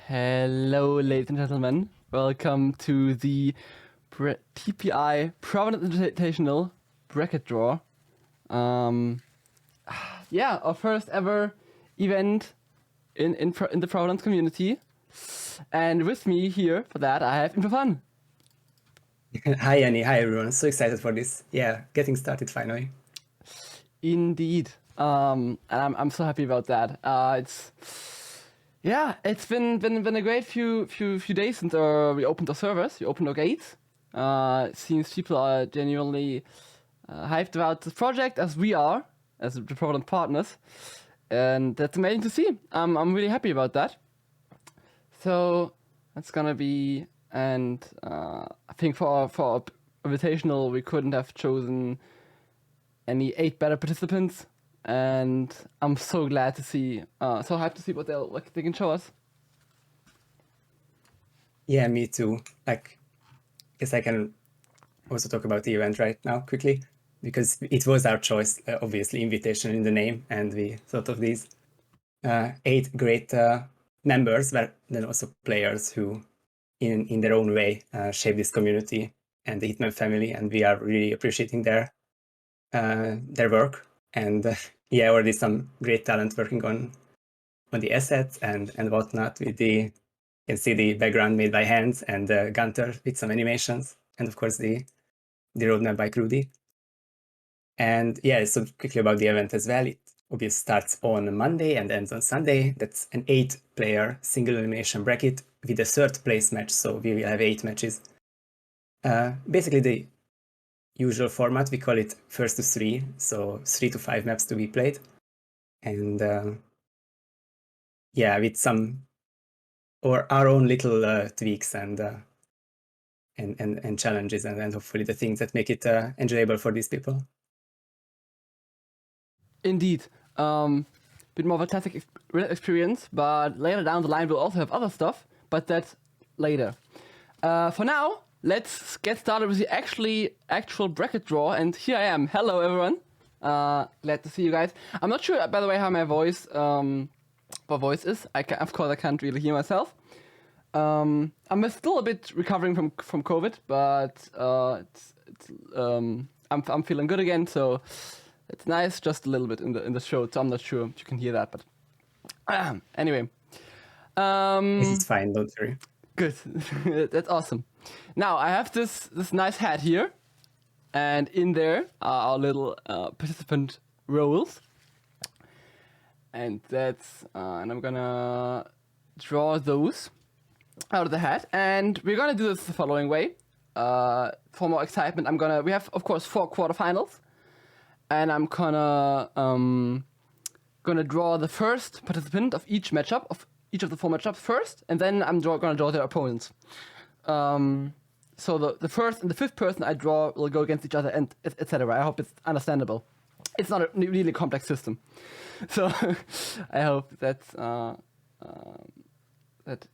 Hello, ladies and gentlemen. Welcome to the TPI Providence Invitational bracket draw. Our first ever event in the Providence community. And with me here for that, I have Invitational. Hi, Annie. Hi, everyone. So excited for this. Yeah, getting started finally. Indeed. And I'm so happy about that. It's been a great few days since we opened our servers, we opened our gates. It seems people are genuinely hyped about this project as we are, as the Provident partners, and that's amazing to see. I'm really happy about that. So that's gonna be, and I think for our invitational we couldn't have chosen any 8 better participants. And I'm so glad to see, so hyped to see what they can show us. Yeah, me too. I guess I can also talk about the event right now quickly, because it was our choice, obviously, invitation in the name, and we thought of these 8 great members, but then also players who, in their own way, shape this community and the Hitman family, and we are really appreciating their work. And already some great talent working on the assets and whatnot. With you can see the background made by hands, and Gunter with some animations, and of course the roadmap by Crudy. And so quickly about the event as well. It obviously starts on Monday and ends on Sunday. That's an 8-player single elimination bracket with a third place match, so we will have 8 matches. Basically the usual format, we call it first to 3, so 3 to 5 maps to be played. And with some our own little tweaks and challenges, and hopefully the things that make it enjoyable for these people. Indeed. Bit more of a classic experience, but later down the line we'll also have other stuff, but that's later. For now, let's get started with the actual bracket draw, and here I am. Hello everyone. Glad to see you guys. I'm not sure, by the way, how my voice is. Of course I can't really hear myself. I'm still a bit recovering from COVID, but I'm feeling good again, so it's nice. Just a little bit in the show, so I'm not sure if you can hear that, but anyway. This is fine, don't worry. Good. That's awesome. Now I have this nice hat here, and in there are our little participant roles, and and I'm gonna draw those out of the hat, and we're gonna do this the following way. For more excitement, we have of course 4 quarterfinals, and I'm gonna draw the first participant of each matchup, of each of the 4 matchups first, and then I'm gonna draw their opponents. So the first and the 5th person I draw will go against each other, and etc. I hope it's understandable. It's not a really complex system, so I hope that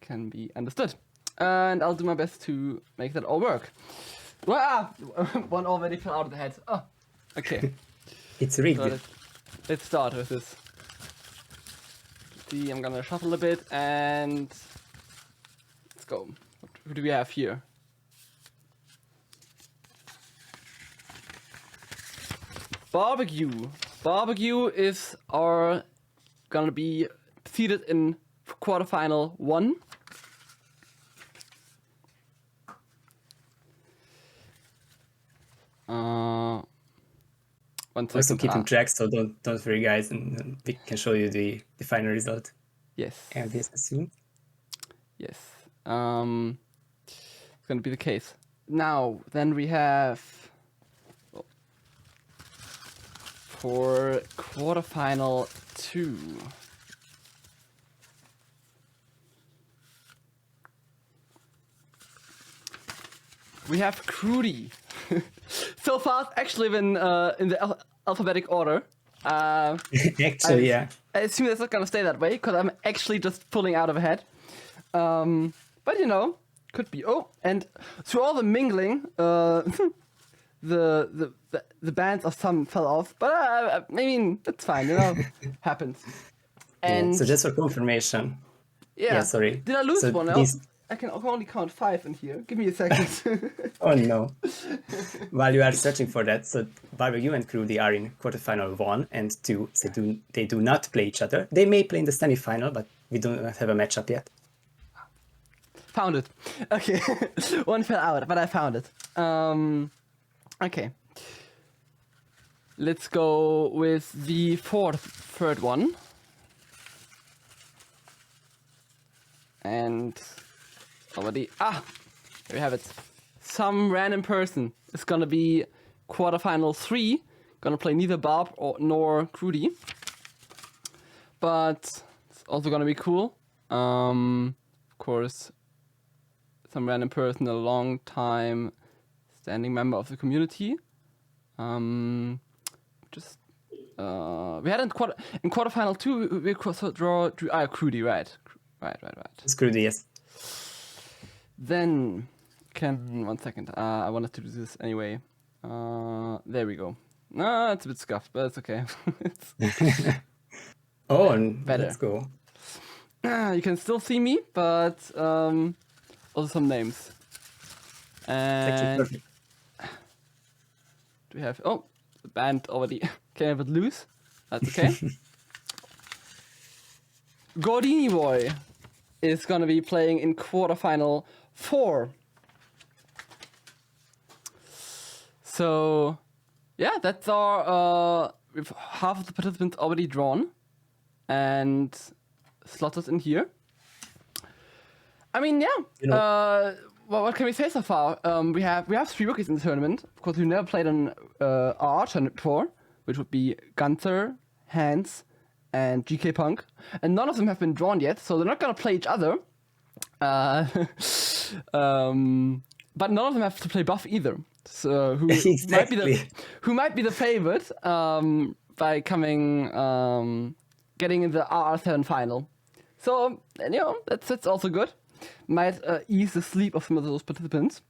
can be understood. And I'll do my best to make that all work. Wow! One already fell out of the head. Oh, okay. It's rigged. So let's start with this. See, I'm gonna shuffle a bit and let's go. Who do we have here? Barbecue. Barbecue is gonna be seated in quarterfinal 1. Also keeping track, so don't worry, guys, and we can show you the final result. Yes. And this soon. Yes. It's gonna be the case. Now, then we have for quarterfinal 2. We have Crudy. So fast, actually, been in the alphabetic order. Actually, yeah. I assume that's not gonna stay that way because I'm actually just pulling out of a head. But could be. Oh, and through all the mingling, the bands of some fell off. But I mean, it's fine. Happens. And so just for confirmation, Yeah. sorry. Did I lose So one? these... I can only count 5 in here. Give me a second. Oh no. While you are searching for that, so Barbecue and Crudy are in quarterfinal 1 and 2. So they do not play each other. They may play in the semifinal, but we do not have a matchup yet. Found it. Okay. One fell out, but I found it. Okay. Let's go with the third one. And already, here we have it. Some random person is gonna be quarterfinal 3, gonna play neither Bob nor Crudy. But it's also gonna be cool. Of course, some random person, a long time standing member of the community. We had in quarterfinal 2 we drew Crudy, right? Right. It's Crudy, yes. Then, 1 second. I wanted to do this anyway. There we go. It's a bit scuffed, but it's okay. Better. Let's go. You can still see me, but also some names. And Perfect. do we have? Oh, the band already came a bit loose. That's okay. Gordini Boy is gonna be playing in quarterfinal 4. So, yeah, that's our. We've half of the participants already drawn, and slotted in here. I mean, yeah. What can we say so far? We have 3 rookies in the tournament. Of course, we've never played an RR tournament before, which would be Gunther, Hans, and GK Punk, and none of them have been drawn yet, so they're not gonna play each other. But none of them have to play buff either. So who might be the favorite by getting in the RR7 final. So that's also good. Might ease the sleep of some of those participants.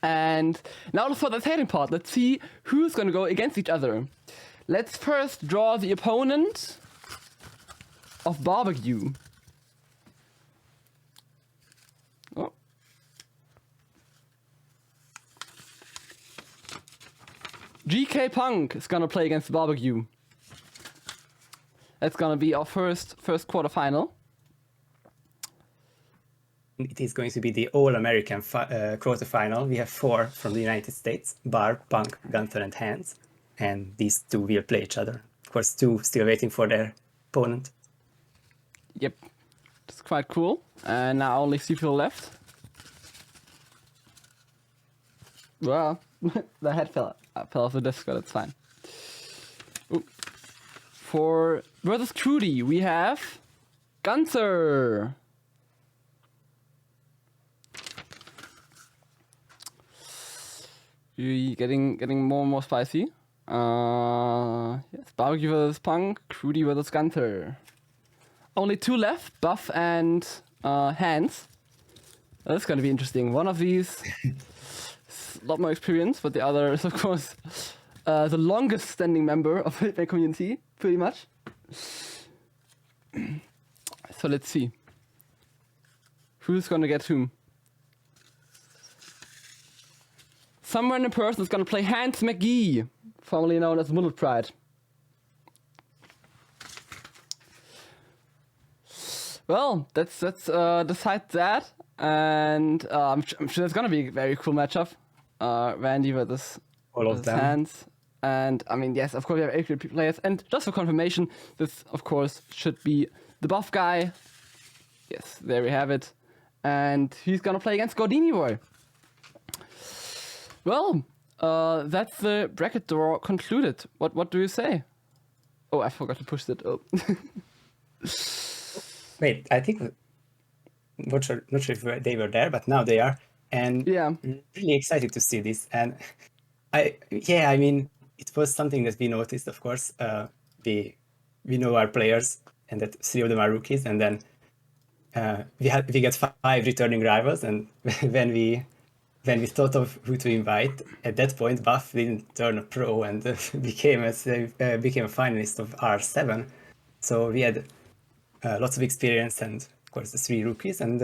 And now for the exciting part, let's see who's gonna go against each other. Let's first draw the opponent of Barbecue. Oh. GK Punk is gonna play against Barbecue. That's gonna be our first quarterfinal. It is going to be the All-American quarterfinal. We have 4 from the United States: Barb, Punk, Gunther, and Hans. And these 2 will play each other. Of course, 2 still waiting for their opponent. Yep, it's quite cool. And now only 3 people left. Well, the head fell off the desk, but it's fine. Ooh. For versus Crudy, we have Gunther. Getting more and more spicy. Yes, Barbecue versus Punk, Crudy versus Gunther. Only 2 left, Buff and Hans. That's gonna be interesting. One of these is a lot more experience, but the other is, of course, the longest standing member of the Hitman community, pretty much. So let's see. Who's gonna get whom? Some random person is gonna play Hans McGee, formerly known as Mullet Pride. Well, let's decide that, and I'm sure it's gonna be a very cool matchup. Randy versus Hans, and I mean, yes, of course we have 8 players, and just for confirmation, this of course should be the buff guy. Yes, there we have it, and he's gonna play against Gordini Boy. Well, that's the bracket draw concluded. What do you say? Oh, I forgot to push that up. Wait, I think not sure if they were there, but now they are, and yeah, really excited to see this. And I mean, it was something that we noticed. Of course, we know our players, and that 3 of them are rookies, and then we get 5 returning rivals, and when we thought of who to invite, at that point, Buff didn't turn a pro and became a finalist of R7. So we had lots of experience, and of course, the 3 rookies, and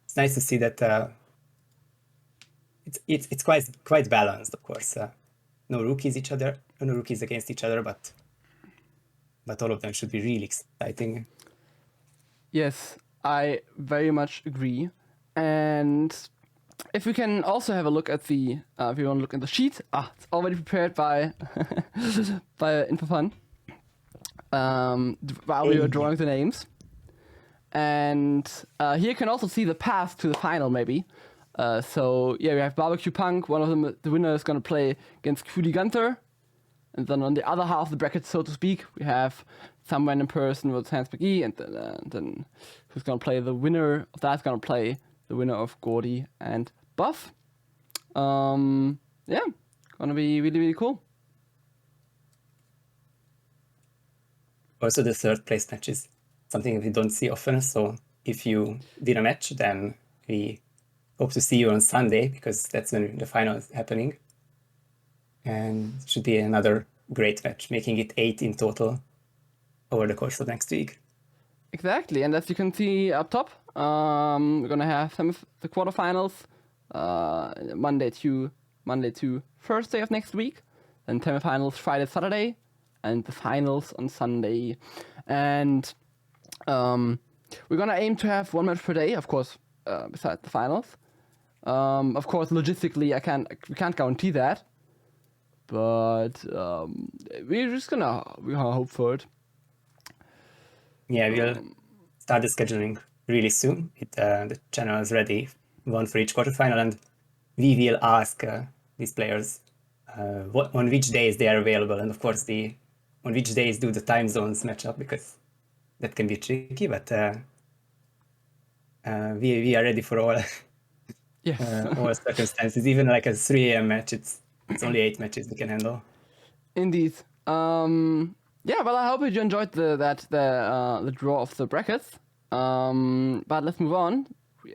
it's nice to see that it's quite balanced, of course. No rookies against each other, but all of them should be really exciting. Yes, I very much agree. And if we can also have a look at the, if you want to look at the sheet, it's already prepared by by InfoFun. While we were drawing the names, and here you can also see the path to the final, maybe. So yeah, we have Barbecue Punk. One of them, the winner is going to play against Cootie Gunther, and then on the other half of the bracket, so to speak, we have some random person with Hans McGee, and then who's going to play the winner of that's going to play the winner of Gordy and Buff. Yeah, gonna be really, really cool. Also, the third place match is something we don't see often. So if you win a match, then we hope to see you on Sunday, because that's when the final is happening. And it should be another great match, making it 8 in total over the course of next week. Exactly, and as you can see up top, we're gonna have some of the quarterfinals Monday to Thursday of next week, then semifinals Friday, Saturday, and the finals on Sunday. And we're gonna aim to have 1 match per day, of course, besides the finals. Of course, logistically, we can't guarantee that, but we're gonna hope for it. Yeah, we'll start the scheduling really soon. The channel is ready, 1 for each quarterfinal, and we will ask these players on which days they are available, and of course on which days do the time zones match up, because that can be tricky, but we are ready for all Yes. all circumstances. Even like a 3 a.m. match, it's only 8 matches we can handle. Indeed. Yeah, well, I hope you enjoyed the draw of the brackets. But let's move on,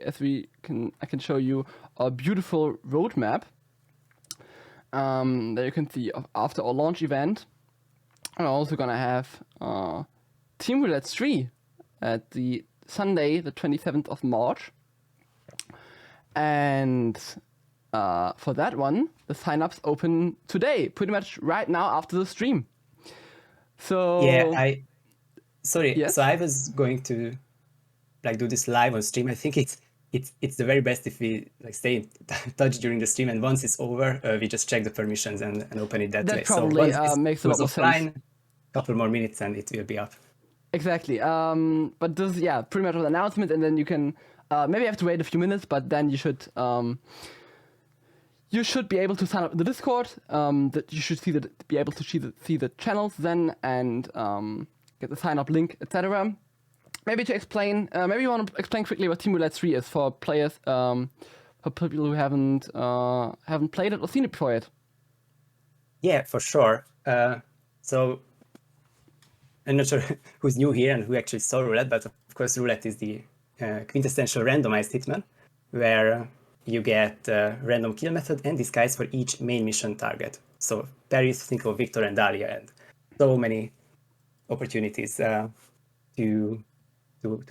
as I can show you a beautiful roadmap that you can see after our launch event. We're also gonna have Team Roulette 3 at the Sunday, the 27th of March, and for that one, the sign-ups open today, pretty much right now after the stream. So yeah, sorry. Yes? So I was going to do this live on stream. I think it's the very best if we stay in touch during the stream, and once it's over, we just check the permissions and open it that way. That probably so once makes a lot more sense. Couple more minutes and it will be up. Exactly. But this, yeah, pretty much an announcement, and then you can maybe have to wait a few minutes, but then you should be able to sign up in the Discord. That you should be able to see the channels then, and get the sign up link, etc. Maybe to explain, maybe you want to explain quickly what Team Roulette 3 is for players, for people who haven't played it or seen it before yet. Yeah, for sure. So I'm not sure who's new here and who actually saw Roulette, but of course Roulette is the quintessential randomized hitman, where you get random kill method and disguise for each main mission target. So Paris, think of Victor and Dahlia, and so many opportunities to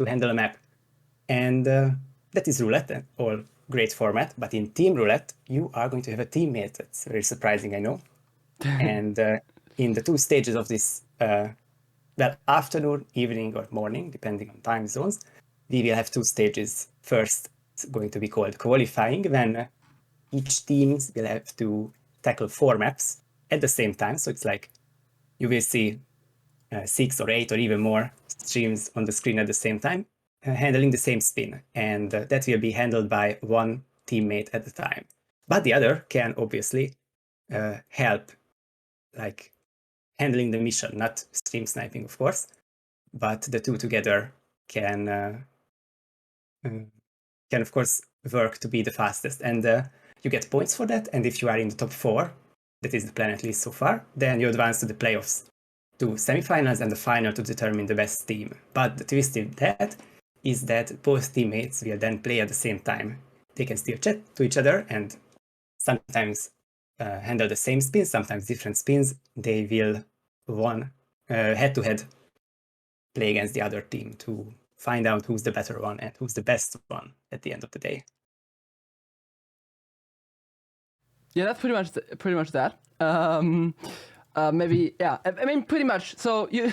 handle a map. And that is Roulette, all great format. But in Team Roulette, you are going to have a teammate. That's very surprising, I know. And in the 2 stages of this, afternoon, evening, or morning, depending on time zones, we will have 2 stages. First, it's going to be called qualifying, when each team will have to tackle 4 maps at the same time. So it's like you will see 6 or 8 or even more streams on the screen at the same time, handling the same spin. And that will be handled by 1 teammate at a time. But the other can obviously help, like handling the mission, not stream sniping, of course, but the 2 together can of course work to be the fastest. And you get points for that. And if you are in the top 4, that is the plan at least so far, then you advance to the playoffs, to semifinals and the final to determine the best team. But the twist in that is that both teammates will then play at the same time. They can still chat to each other and sometimes handle the same spins, sometimes different spins. They will head-to-head play against the other team to find out who's the better one and who's the best one at the end of the day. Yeah, that's pretty much that. Maybe yeah. I mean, pretty much. So you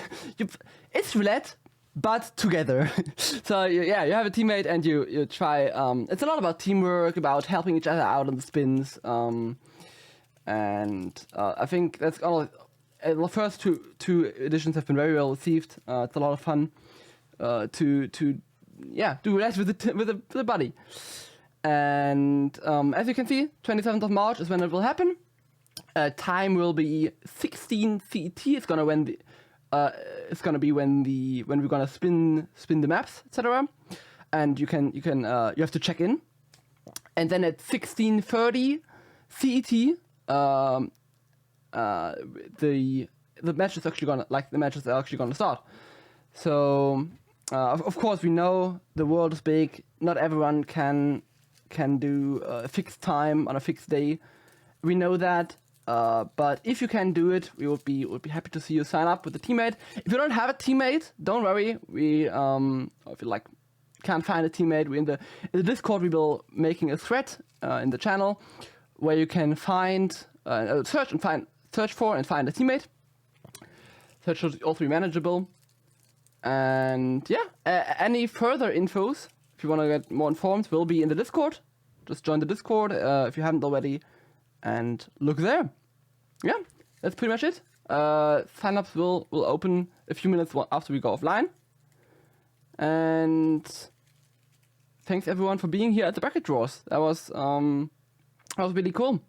it's roulette, but together. So you have a teammate and you try. It's a lot about teamwork, about helping each other out on the spins. And I think that's all. The first two editions have been very well received. It's a lot of fun to do roulette with the buddy. And as you can see, 27th of March is when it will happen. Time will be 16 CET. It's gonna be when we're gonna spin the maps, etc. And you have to check in. And then at 16:30 CET, the match is actually gonna start. So of course we know the world is big. Not everyone can do a fixed time on a fixed day. We know that, but if you can do it, we would be happy to see you sign up with a teammate. If you don't have a teammate, don't worry. We if you can't find a teammate, we in the Discord we will making a thread in the channel where you can find search for and find a teammate. Search should also be manageable. And any further infos, if you want to get more informed, will be in the Discord. Just join the Discord if you haven't already, and look there. Yeah, that's pretty much it. Sign-ups will open a few minutes after we go offline. And thanks everyone for being here at the bracket draws. That was really cool.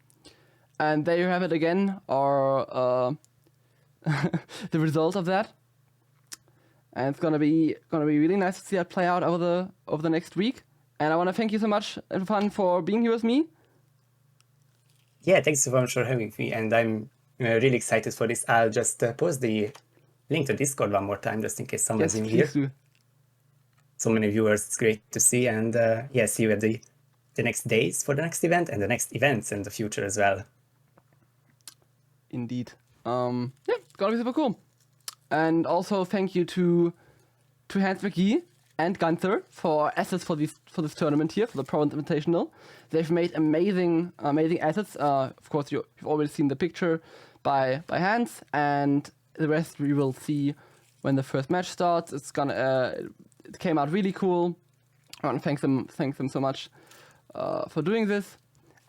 And there you have it again, our the results of that. And it's gonna be really nice to see that play out over the next week. And I want to thank you so much, Irfan, for being here with me. Yeah, thanks so much for having me, and I'm really excited for this. I'll just post the link to Discord one more time, just in case someone's in here. Do. So many viewers, it's great to see, and see you at the next days for the next event, and the next events in the future as well. Indeed. It's gonna be super cool. And also thank you to Hans McGee and Gunther for assets for this tournament here, for the Providence Invitational. They've made amazing assets. Of course, you've already seen the picture by Hans, and the rest we will see when the first match starts. It came out really cool. I want to thank them so much for doing this,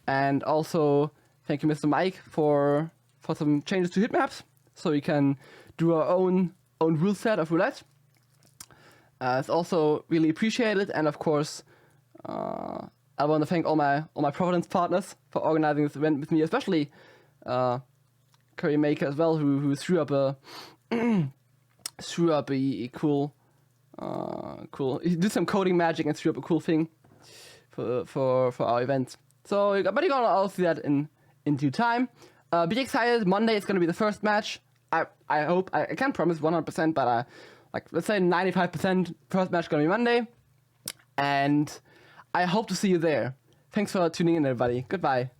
and also thank you, Mr. Mike, for some changes to hitmaps, so we can do our own rule set of roulette. It's also really appreciated, and of course, I want to thank all my Providence partners for organizing this event with me, especially Curry Maker as well, who threw up a cool. He did some coding magic and threw up a cool thing for our event. So, but you're gonna all see that in due time. Be excited. Monday is gonna be the first match. I hope I can't promise 100%, but let's say 95% first match gonna be Monday, and I hope to see you there. Thanks for tuning in, everybody. Goodbye.